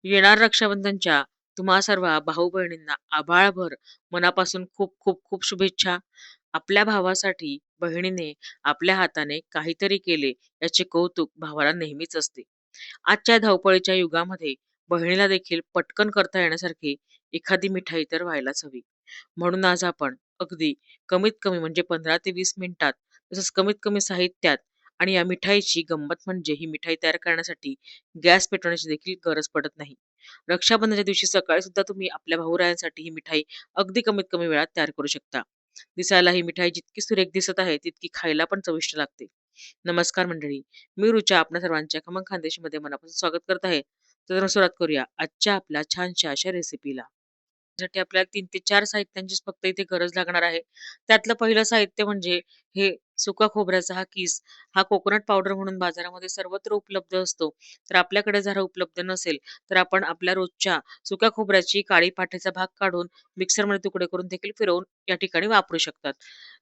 येणार रक्षाबंधनच्या तुम्हा सर्व भाऊ-बहिणींना आभाळभर मनापासून खूप खूप खूप शुभेच्छा. आपल्या भावासाठी बहिणीने आपल्या हाताने काहीतरी केले याचे कौतुक भावाला नेहमीच असते. आजच्या धावपळीच्या युगामध्ये बहिणीला देखील पटकन करता येण्यासारखी एखादी मिठाई तर व्हायलाच हवी. म्हणून आज आपण अगदी कमीत कमी म्हणजे 15 ते 20 मिनिटात तसंच कमीत कमी साहित्यात आणि या मिठाईची गंमत म्हणजे ही मिठाई तयार करण्यासाठी गॅस पेटवण्याची देखील गरज पडत नाही. रक्षाबंधनाच्या दिवशी सकाळी सुद्धा तुम्ही आपल्या भाऊ-रायांसाठी ही मिठाई अगदी कमीत कमी वेळात तयार करू शकता. दिसायला ही मिठाई जितकी सुरेख दिसत आहे, तितकी खायला पण चविष्ट लागते. नमस्कार मंडळी, मी रुचा आपल्या सर्वांच्या खमंग खानदेशीमध्ये मनापासून स्वागत करत आहे. तर सुरुवात करूया आजच्या आपल्या छानशा अशा रेसिपीला. त्यासाठी आपल्याला 3 ते 4 साहित्यांचीच फक्त इथे गरज लागणार आहे. त्यातलं पहिलं साहित्य म्हणजे हे सुका खोबऱ्याचा हा किस. हा कोकोनट पावडर म्हणून बाजारामध्ये सर्वत्र उपलब्ध असतो. तर आपल्याकडे जर हा उपलब्ध नसेल, तर आपण आपल्या रोजच्या सुक्या खोबऱ्याची काळी पाठीचा भाग काढून मिक्सरमध्ये तुकडे करून देखील फिरवून या ठिकाणी वापरू शकतात.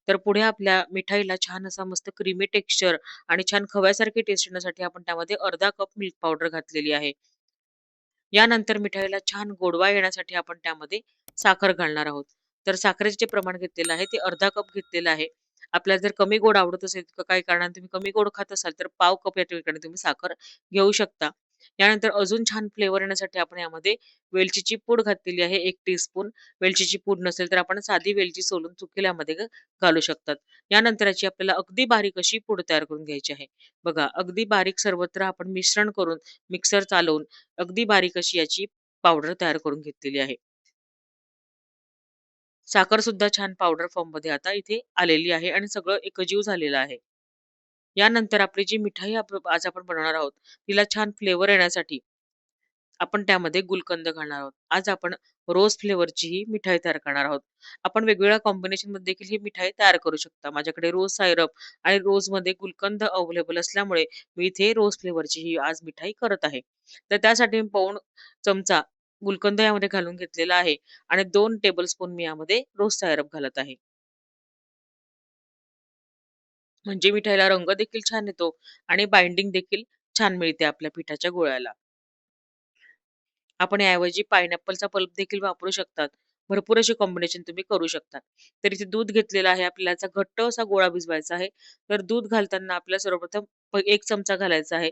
तर पुढे आपल्या मिठाईला छान असा मस्त क्रीमी टेक्स्चर आणि छान खव्यासारखी टेस्ट येण्यासाठी आपण त्यामध्ये अर्धा कप मिल्क पावडर घातलेली आहे. यानंतर मिठाईला छान गोडवा येण्यासाठी आपण त्यामध्ये साखर घालणार आहोत. तर साखरेचे जे प्रमाण घेतलेलं आहे ते अर्धा कप घेतलेलं आहे. आपल्याला जर कमी गोड आवडत असेल किंवा काही कारणाने तुम्ही कमी गोड खात असाल तर पाव कप या ठिकाणी तुम्ही साखर घेऊ शकता. यानंतर अजून छान फ्लेवर येण्यासाठी आपण यामध्ये वेलचीची पूड घातलेली आहे 1 टीस्पून. वेलचीची पूड नसेल तर आपण साधी वेलची सोलून चुकिल्यामध्ये घालू शकतात. यानंतर याची आपल्याला अगदी बारीक अशी पूड तयार करून घ्यायची आहे. बघा अगदी बारीक सर्वत्र आपण मिश्रण करून मिक्सर चालवून अगदी बारीक अशी याची पावडर तयार करून घेतलेली आहे. साखर सुद्धा छान पावडर फॉर्ममध्ये आता इथे आलेली आहे आणि सगळं एकजीव झालेलं आहे. यानंतर आपली जी मिठाई आज आपण बनवणार आहोत, तिला छान फ्लेवर येण्यासाठी आपण त्यामध्ये गुलकंद घालणार आहोत. आज आपण रोज फ्लेवरची ही मिठाई तयार करणार आहोत. आपण वेगवेगळ्या कॉम्बिनेशनमध्ये देखील ही मिठाई तयार करू शकता. माझ्याकडे रोज सायरप आणि रोजमध्ये गुलकंद अवेलेबल असल्यामुळे मी इथे रोज फ्लेवरची ही आज मिठाई करत आहे. तर त्यासाठी मी पाऊण चमचा गुलकंद यामध्ये घालून घेतलेला आहे आणि 2 टेबलस्पून मी यामध्ये रोज सायरप घालत आहे. म्हणजे मिठाईला रंग देखील छान येतो आणि बाइंडिंग देखील छान मिळते आपल्या पिठाच्या गोळ्याला. आपण याऐवजी पाइनएपलचा पल्प देखील वापरू शकतात. भरपूर असे कॉम्बिनेशन तुम्ही करू शकता. तर इथे दूध घेतलेलं आहे. आपल्याला याचा घट्ट असा गोळा भिजवायचा आहे. तर दूध घालताना आपल्याला सर्वप्रथम 1 चमचा घालायचा आहे.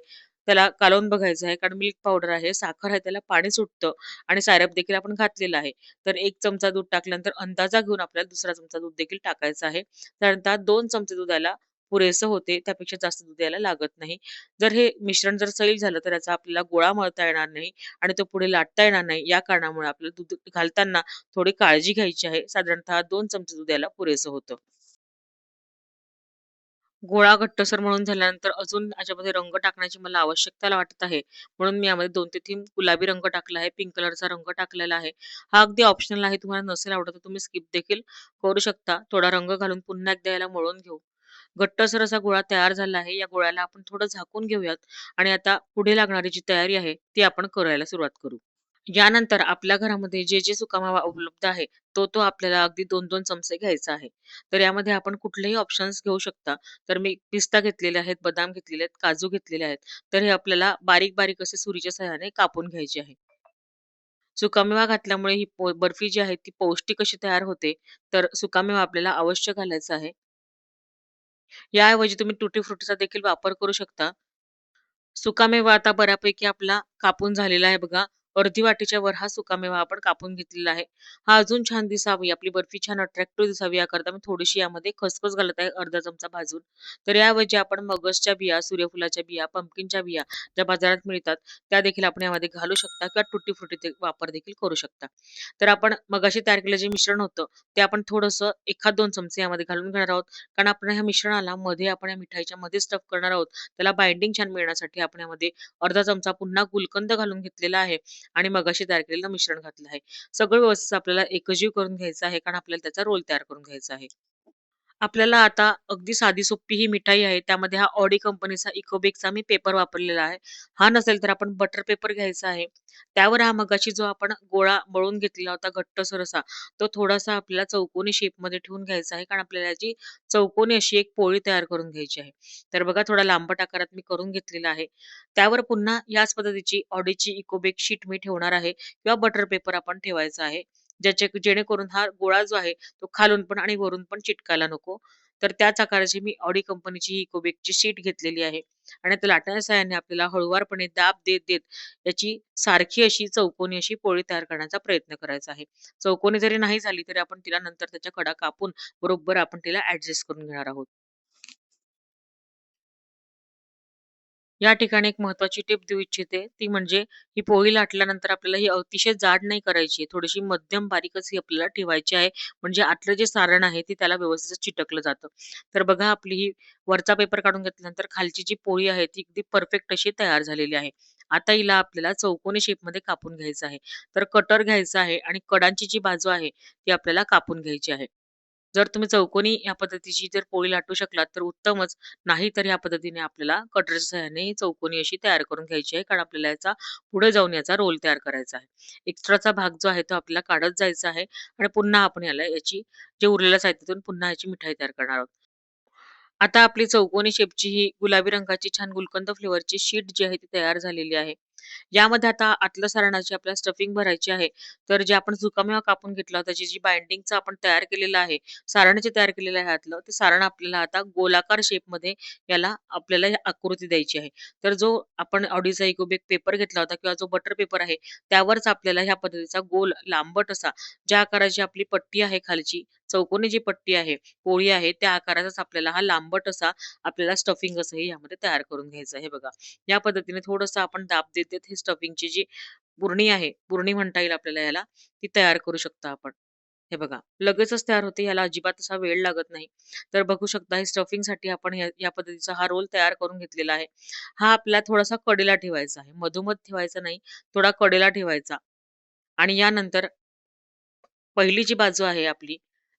त्याला कालवून बघायचं आहे. कारण मिल्क पावडर आहे, साखर आहे, त्याला पाणी सुटतं आणि सायरप देखील आपण घातलेलं आहे. तर 1 चमचा दूध टाकल्यानंतर अंदाजा घेऊन आपल्याला दुसरा चमचा दूध देखील टाकायचं आहे. साधारणतः 2 चमचे दूध याला पुरेसं होते. त्यापेक्षा जास्त दूध यायला लागत नाही. जर हे मिश्रण जर सैल झालं तर याचा आपल्याला गोळा मळता येणार नाही. आणि तो पुढे लाटता येणार नाही. या कारणामुळे आपल्याला दूध घालताना थोडी काळजी घ्यायची आहे. साधारणतः 2 चमचे दूध याला पुरेसं होतं. गोळा घट्टसर मळून झाल्यानंतर अजून याच्यामध्ये रंग टाकण्याची मला आवश्यकता वाटत आहे. म्हणून मी यामध्ये 2 ते 3 गुलाबी रंग टाकला आहे. पिंक कलरचा रंग टाकलेला आहे. हा अगदी ऑप्शनल आहे. तुम्हाला नसेल आवडत तर तुम्ही स्किप देखील करू शकता. थोडा रंग घालून पुन्हा एकदा याला मळून घेऊ. घट्टसर असा गोळा तयार झाला आहे. या गोळ्याला आपण थोडं झाकून घेऊयात आणि आता पुढे लागणारी जी तयारी आहे ती आपण करायला सुरुवात करू. यानंतर आपल्या घरामध्ये जे सुकामेवा उपलब्ध आहे, तो आपल्याला अगदी 2-2 चमचे घ्यायचा आहे. तर यामध्ये आपण कुठलेही ऑप्शन्स घेऊ शकता. तर मी पिस्ता घेतलेले आहेत, बदाम घेतलेले आहेत, काजू घेतलेले आहेत. तर हे आपल्याला बारीक-बारीक असे सुरीच्या सहाय्याने कापून घ्यायचे आहे. सुकामेवा घातल्यामुळे ही बर्फी जी आहे ती पौष्टिक अशी तयार होते. तर सुकामेवा आपल्याला अवश्य घालायचा आहे. याऐवजी तुम्ही तुटी फ्रुटीचा देखील वापर करू शकता. सुकामेवा आता बऱ्यापैकी आपला कापून झालेला आहे बघा. अर्धी वाटीच्या वर हा सुकामेवा आपण कापून घेतलेला आहे. हा अजून छान दिसावी, आपली बर्फी छान अट्रॅक्टिव्ह दिसावी याकरता मी थोडीशी यामध्ये खसखस घालत आहे, अर्धा चमचा भाजून. तर याऐवजी आपण मगजच्या बिया, सूर्यफुलाच्या बिया, पंपकिनच्या बिया ज्या बाजारात मिळतात, त्या देखील आपण यामध्ये घालू शकता किंवा टुटी फ्रुटी वापर देखील करू शकता. तर आपण मगाशी तयार केलेलं जे मिश्रण होतं, ते आपण थोडंसं 1-2 चमचे यामध्ये घालून घेणार आहोत. कारण आपण ह्या मिश्रणाला मध्ये आपण या मिठाईच्या मध्ये स्टफ करणार आहोत. त्याला बाइंडिंग छान मिळण्यासाठी आपण यामध्ये अर्धा चमचा पुन्हा गुलकंद घालून घेतलेला आहे आणि मगाशी तयार केलेलं मिश्रण घातलं आहे. सगळं व्यवस्थित आपल्याला एकजीव करून घ्यायचं आहे कारण आपल्याला त्याचा रोल तयार करून घ्यायचा आहे. आपल्याला आता अगदी साधी सोपी ही मिठाई आहे. त्यामध्ये हा ऑडी कंपनीचा इकोबेकचा मी पेपर वापरलेला आहे. हा नसेल तर आपण बटर पेपर घ्यायचा आहे. त्यावर हा मगाशी जो आपण गोळा मळून घेतलेला होता घट्टसर असा, तो थोडासा आपल्याला चौकोनी शेपमध्ये ठेवून घ्यायचा आहे. कारण आपल्याला याची चौकोनी अशी एक पोळी तयार करून घ्यायची आहे. तर बघा थोडा लांबट आकारात मी करून घेतलेला आहे. त्यावर पुन्हा याच पद्धतीची ऑडीची इकोबेक शीट मी ठेवणार आहे किंवा बटर पेपर आपण ठेवायचा आहे. जेणेकरून हा गोळा जो आहे तो खालून पण आणि वरून पण चिटकायला नको. तर त्याच आकाराची मी ऑडी कंपनीची ही इकोबेकची शीट घेतलेली आहे आणि त्या लाटण्याच्या साहाय्याने आपल्याला हळूवारपणे दाब देत याची सारखी अशी चौकोनी अशी पोळी तयार करण्याचा प्रयत्न करायचा आहे. चौकोनी जरी नाही झाली तरी आपण तिला नंतर त्याच्या कडा कापून बरोबर आपण तिला ॲडजस्ट करून घेणार आहोत. या ठिकाणी एक महत्त्वाची टिप देऊ इच्छिते, ती म्हणजे ही पोळी लाटल्यानंतर आपल्याला ही अतिशय जाड नाही करायची आहे. थोडीशी मध्यम बारीकच ही आपल्याला ठेवायची आहे. म्हणजे आतलं जे सारण आहे ते त्याला व्यवस्थित चिटकलं जातं. तर बघा आपली ही वरचा पेपर काढून घेतल्यानंतर खालची जी पोळी आहे ती अगदी परफेक्ट अशी तयार झालेली आहे. आता हिला आपल्याला चौकोनी शेपमध्ये कापून घ्यायचं आहे. तर कटर घ्यायचा आहे आणि कडांची जी बाजू आहे ती आपल्याला कापून घ्यायची आहे. जर तुम्ही चौकोनी या पद्धतीची जर पोळी लाटू शकलात तर उत्तमच. नाही तर ह्या पद्धतीने आपल्याला कटरच्या सहाय्याने चौकोनी अशी तयार करून घ्यायची आहे. कारण आपल्याला याचा पुढे जाऊन याचा रोल तयार करायचा आहे. एक्स्ट्राचा भाग जो आहे तो आपल्याला काढत जायचा आहे आणि पुन्हा आपण याला याची जे उरलेल्या साहित्यातून पुन्हा याची मिठाई तयार करणार आहोत. आता आपली चौकोनी शेपची ही गुलाबी रंगाची छान गुलकंद फ्लेवरची शीट जी आहे ती तयार झालेली आहे. यामध्ये आता आतलं सारणाची आपल्याला स्टफिंग भरायची आहे. तर जे आपण सुकामेवा कापून घेतला होता, त्याची जी बाइंडिंगचं आपण तयार केलेलं आहे, सारण जे तयार केलेलं आहे आतलं, ते सारण आपल्याला आता गोलाकार शेपमध्ये याला आपल्याला ही आकृती द्यायची आहे. तर जो आपण ऑडीचा इकोबेक पेपर घेतला होता किंवा जो बटर पेपर आहे, त्यावरच आपल्याला ह्या पद्धतीचा गोल लांबट असा ज्या आकाराची आपली पट्टी आहे खालची, चौकोनी जी पट्टी आहे, पोळी आहे, त्या आकाराचाच आपल्याला हा लांबट असा आपल्याला स्टफिंग असंही यामध्ये तयार करून घ्यायचं आहे बघा. या पद्धतीने थोडंसं आपण दाब देत हे स्टफिंगची जी पुरणी आहे, पुरणी म्हणता येईल आपल्याला याला, ती तयार करू शकता आपण. हे बघा, लगेचच तयार होते. याला अजिबात असा वेळ लागत नाही. तर बघू शकता हे स्टफिंगसाठी आपण या पद्धतीचा हा रोल तयार करून घेतलेला आहे. हा आपल्याला थोडासा कडेला ठेवायचा आहे. मधोमध ठेवायचा नाही, थोडा कडेला ठेवायचा आणि यानंतर पहिली जी बाजू आहे आपली,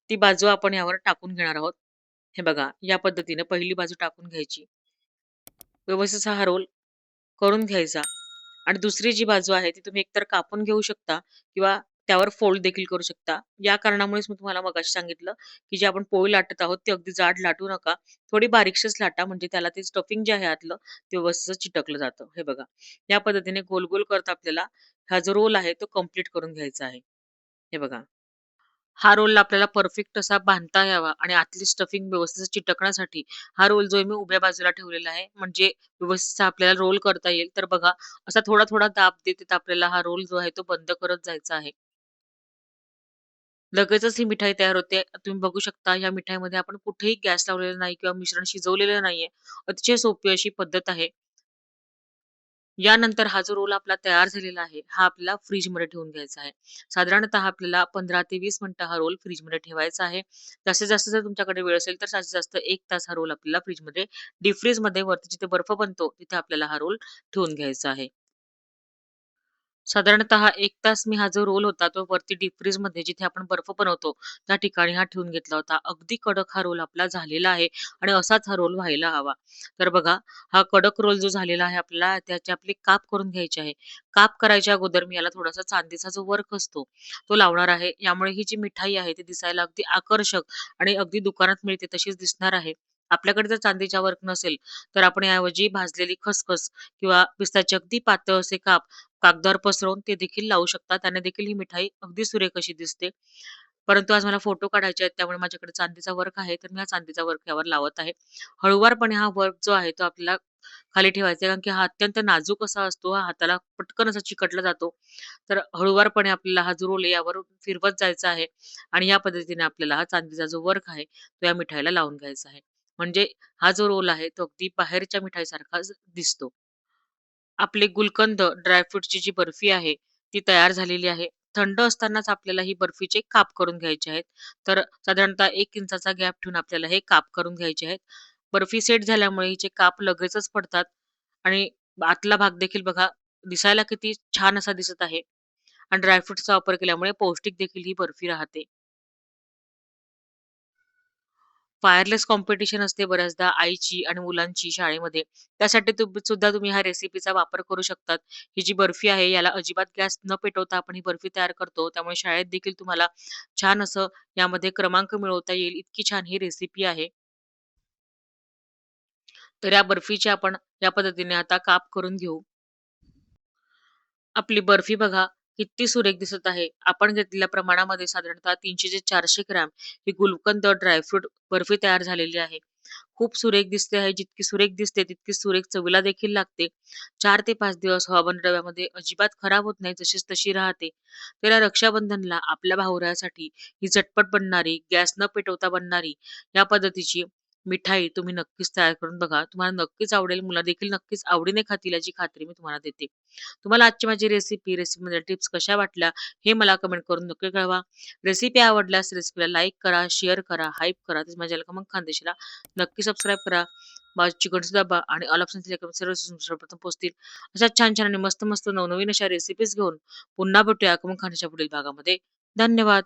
ती बाजू आपण यावर टाकून घेणार आहोत. हे बघा, या पद्धतीने पहिली बाजू टाकून घ्यायची. व्यवस्थित असा हा रोल करून घ्यायचा. आणि दुसरी जी बाजू आहे ती तुम्ही एकतर कापून घेऊ शकता किंवा त्यावर फोल्ड देखील करू शकता. या कारणामुळेच मी तुम्हाला मगाशी सांगितलं, की जे आपण पोळी लाटत आहोत ती अगदी जाड लाटू नका. थोडी बारीकशीच लाटा म्हणजे त्याला ते स्टफिंग जे आहे आतलं ते व्यवस्थित चिटकलं जातं. हे बघा. या पद्धतीने गोल-गोल करत आपल्याला हा जो रोल आहे तो कंप्लीट करून घ्यायचा आहे. हे बघा. हा रोल आपल्याला परफेक्ट असा बांधता यावा आणि आतली स्टफिंग व्यवस्थित चिटकण्यासाठी हा रोल जो आहे मी उभ्या बाजूला ठेवलेला आहे. म्हणजे व्यवस्थित आपल्याला रोल करता येईल. तर बघा असा थोडा-थोडा दाब देत आपल्याला हा रोल जो आहे तो बंद करत जायचा आहे. लगेचच ही मिठाई तयार होते. तुम्ही बघू शकता या मिठाईमध्ये आपण कुठेही गॅस लावलेला नाही किंवा मिश्रण शिजवलेलं नाहीये. अतिशय सोपी अशी पद्धत आहे. यानंतर हा जो रोल आपला तयार झालेला आहे, हा आपल्याला फ्रिजमध्ये ठेवून घ्यायचा आहे. साधारणतः आपल्याला 15 ते 20 मिनिटं हा रोल फ्रिजमध्ये ठेवायचा आहे. जास्तीत जास्त जर तुमच्याकडे वेळ असेल, तर जास्तीत जास्त 1 तास हा रोल आपल्याला फ्रिजमध्ये डीप फ्रीजमध्ये वरती जिथे बर्फ बनतो, तिथे आपल्याला हा रोल ठेवून घ्यायचा आहे. साधारणतः 1 तास मी हा जो रोल होता, तो वरती डीप फ्रीजमध्ये जिथे आपण बर्फ बनवतो, त्या ठिकाणी हा ठेवून घेतला होता. अगदी कडक हा रोल आपला झालेला आहे आणि असाच हा रोल व्हायला हवा. तर बघा, हा कडक रोल जो झालेला आहे आपल्याला, त्याचे आपले काप करून घ्यायचे आहे. काप करायच्या अगोदर मी याला थोडासा चांदीचा जो वर्क असतो, तो लावणार आहे. यामुळे ही जी मिठाई आहे, ती दिसायला अगदी आकर्षक आणि अगदी दुकानात मिळते तशीच दिसणार आहे. आपल्याकडे जर चांदीचा वर्क नसेल, तर आपण याऐवजी भाजलेली खसखस किंवा पिस्ताचे अगदी पातळ असे काप कागदावर पसरवून ते देखील लावू शकता. त्याने देखील ही मिठाई अगदी सुरेख अशी दिसते. परंतु आज मला फोटो काढायचे आहेत, त्यामुळे माझ्याकडे चांदीचा वर्क आहे, तर मी हा चांदीचा वर्क यावर लावत आहे. हळूवारपणे हा वर्क जो आहे, तो आपल्याला खाली ठेवायचा आहे, कारण की हा अत्यंत नाजूक असा असतो. हा हाताला पटकन असा चिकटला जातो. तर हळूवारपणे आपल्याला हा जो रोल आहे, यावर फिरवत जायचा आहे आणि या पद्धतीने आपल्याला हा चांदीचा जो वर्क आहे, तो या मिठाईला लावून घ्यायचा आहे. म्हणजे हा जो रोल आहे, तो अगदी बाहेरच्या मिठाईसारखाच दिसतो. आपले गुलकंद ड्रायफ्रूटची जी बर्फी आहे, ती तयार झालेली आहे. थंड असतानाच आपल्याला ही बर्फीचे काप करून घ्यायचे आहेत. तर साधारणतः 1 इंचाचा गॅप ठेवून आपल्याला हे काप करून घ्यायचे आहेत. बर्फी सेट झाल्यामुळे हिचे काप लगेचच पडतात आणि आतला भाग देखील बघा दिसायला किती छान असा दिसत आहे आणि ड्रायफ्रूट्सचा वापर केल्यामुळे पौष्टिक देखील ही बर्फी राहते. फायरलेस कॉम्पिटिशन असते बऱ्याचदा आईची आणि मुलांची शाळेमध्ये. त्यासाठी सुद्धा तुम्ही ह्या रेसिपीचा वापर करू शकतात. ही जी बर्फी आहे याला अजिबात गॅस न पेटवता आपण ही बर्फी तयार करतो. त्यामुळे शाळेत देखील तुम्हाला छान असं यामध्ये क्रमांक मिळवता येईल, इतकी छान ही रेसिपी आहे. तर या बर्फीचे आपण या पद्धतीने आता काप करून घेऊ. आपली बर्फी बघा किती सुरेख दिसत आहे. आपण घेतलेल्या प्रमाणामध्ये साधारणतः 300 ते 400 ग्रॅम ही गुलकंद ड्रायफ्रूट बर्फी तयार झालेली आहे. खूप सुरेख दिसते आहे. जितकी सुरेख दिसते तितकी सुरेख चवीला देखील लागते. 4 ते 5 दिवस हवाबंद डब्यामध्ये अजिबात खराब होत नाही. जशीच तशी राहते. तर या रक्षाबंधनला आपल्या भावऱ्यासाठी ही झटपट बनणारी, गॅस न पेटवता बनणारी या पद्धतीची मिठाई तुम्ही नक्कीच तयार करून बघा. तुम्हाला नक्कीच आवडेल. मुलं देखील नक्कीच आवडीने खातील याची खात्री मी तुम्हाला देते. तुम्हाला आजची माझी रेसिपीमध्ये टिप्स कशा वाटल्या हे मला कमेंट करून नक्की कळवा. रेसिपी आवडल्यास रेसिपीला लाईक करा, शेअर करा, हाईप करा. तसेच माझ्या मग खानदेशीला नक्की सबस्क्राईब करा. बाजूची घंटी दाबा आणि ऑल ऑप्शन सिलेक्ट करून सर्व सर्वप्रथम पोहोचतील. अशा छान-छान आणि मस्त-मस्त नवनवीन अशा रेसिपीज घेऊन पुन्हा भेटूया मग खाण्याच्या पुढील भागामध्ये. धन्यवाद.